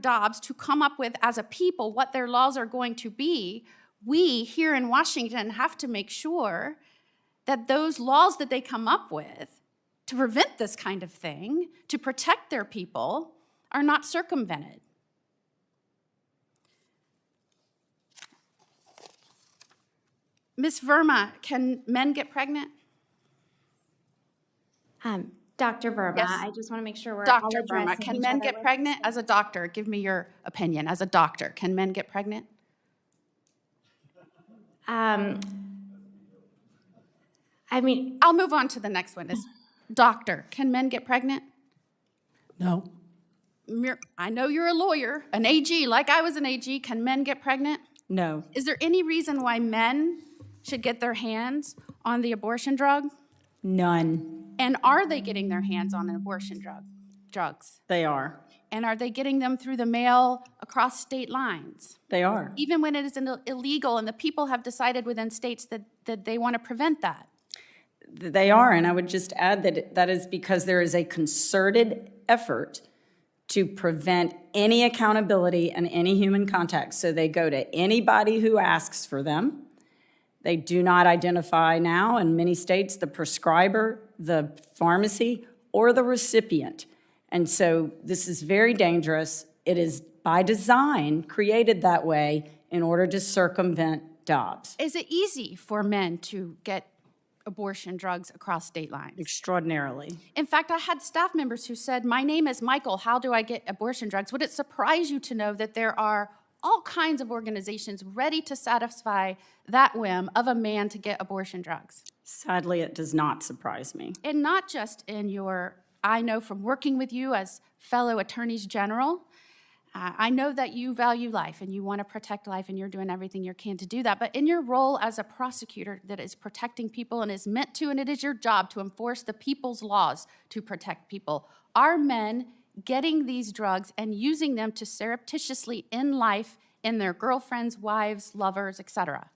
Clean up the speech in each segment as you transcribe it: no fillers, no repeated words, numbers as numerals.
Dobbs to come up with, as a people, what their laws are going to be, we here in Washington have to make sure that those laws that they come up with to prevent this kind of thing, to protect their people, are not circumvented. Ms. Verma, can men get pregnant? Dr. Verma, Yes. I just want to make sure we're Dr. all Verma, addressing can each men other get with pregnant? respect. As a doctor, give me your opinion. As a doctor, can men get pregnant? I mean, I'll move on to the next one. Doctor, can men get pregnant? No. I know you're a lawyer, an AG, like I was an AG. Can men get pregnant? No. Is there any reason why men should get their hands on the abortion drug? None. And are they getting their hands on an abortion drugs? They are. And are they getting them through the mail across state lines? They are. Even when it is illegal and the people have decided within states that they want to prevent that? They are, and I would just add that that is because there is a concerted effort to prevent any accountability and any human contact. So they go to anybody who asks for them. They do not identify now, in many states, the prescriber, the pharmacy, or the recipient. And so this is very dangerous. It is by design created that way in order to circumvent Dobbs. Is it easy for men to get abortion drugs across state lines? Extraordinarily. In fact, I had staff members who said, my name is Michael, how do I get abortion drugs? Would it surprise you to know that there are all kinds of organizations ready to satisfy that whim of a man to get abortion drugs? Sadly, it does not surprise me. And not just in your, I know from working with you as fellow attorneys general, I know that you value life and you want to protect life and you're doing everything you can to do that. But in your role as a prosecutor that is protecting people and is meant to, and it is your job to enforce the people's laws to protect people, are men getting these drugs and using them to surreptitiously end life in their girlfriends, wives, lovers, etc.?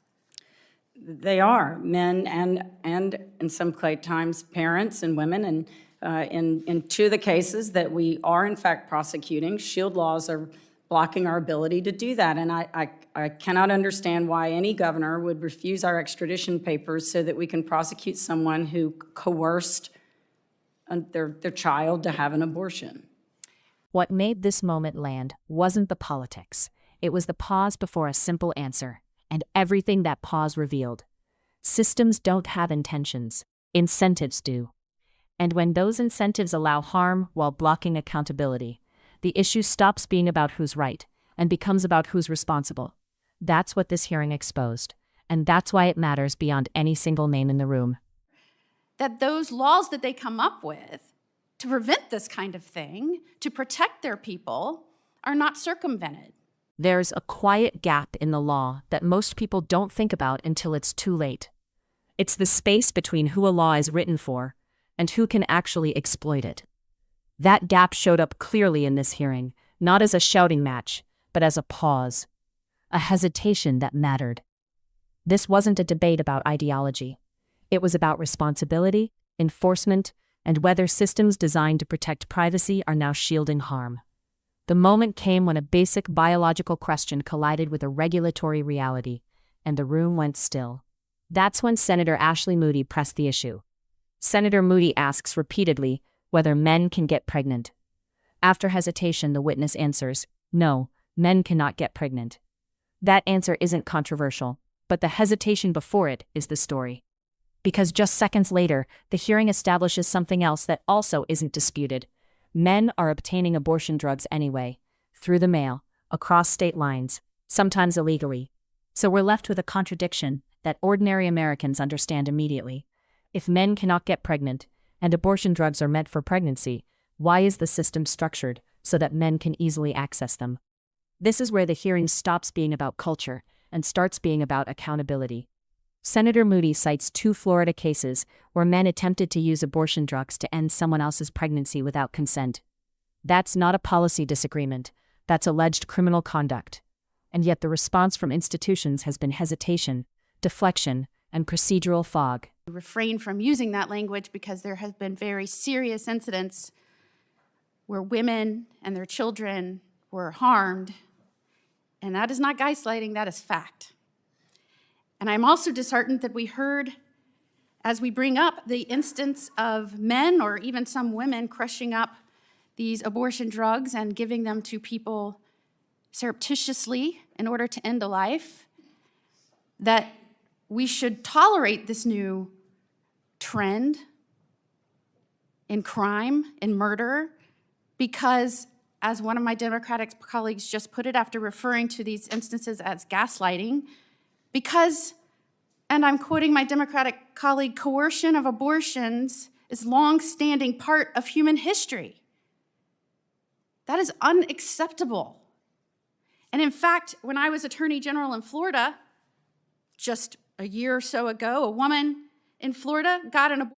They are, men and in some times parents and women. And in two of the cases that we are in fact prosecuting, shield laws are blocking our ability to do that. And I cannot understand why any governor would refuse our extradition papers so that we can prosecute someone who coerced their child to have an abortion. What made this moment land wasn't the politics. It was the pause before a simple answer, and everything that pause revealed. Systems don't have intentions. Incentives do. And when those incentives allow harm while blocking accountability, the issue stops being about who's right and becomes about who's responsible. That's what this hearing exposed, and that's why it matters beyond any single name in the room. That those laws that they come up with to prevent this kind of thing, to protect their people, are not circumvented. There's a quiet gap in the law that most people don't think about until it's too late. It's the space between who a law is written for and who can actually exploit it. That gap showed up clearly in this hearing, not as a shouting match, but as a pause, a hesitation that mattered. This wasn't a debate about ideology. It was about responsibility, enforcement, and whether systems designed to protect privacy are now shielding harm. The moment came when a basic biological question collided with a regulatory reality, and the room went still. That's when Senator Ashley Moody pressed the issue. Senator Moody asks repeatedly whether men can get pregnant. After hesitation, the witness answers, no, men cannot get pregnant. That answer isn't controversial, but the hesitation before it is the story. Because just seconds later, the hearing establishes something else that also isn't disputed. Men are obtaining abortion drugs anyway, through the mail, across state lines, sometimes illegally. So we're left with a contradiction that ordinary Americans understand immediately. If men cannot get pregnant, and abortion drugs are meant for pregnancy, why is the system structured so that men can easily access them? This is where the hearing stops being about culture and starts being about accountability. Senator Moody cites 2 Florida cases where men attempted to use abortion drugs to end someone else's pregnancy without consent. That's not a policy disagreement, that's alleged criminal conduct. And yet the response from institutions has been hesitation, deflection, and procedural fog. Refrain from using that language because there have been very serious incidents where women and their children were harmed. And that is not gaslighting, that is fact. And I'm also disheartened that we heard, as we bring up the instance of men or even some women crushing up these abortion drugs and giving them to people surreptitiously in order to end a life, that we should tolerate this new trend in crime, in murder, because, as one of my Democratic colleagues just put it after referring to these instances as gaslighting, because, and I'm quoting my Democratic colleague, coercion of abortions is a long-standing part of human history. That is unacceptable. And in fact, when I was Attorney General in Florida, just a year or so ago, a woman in Florida got an abortion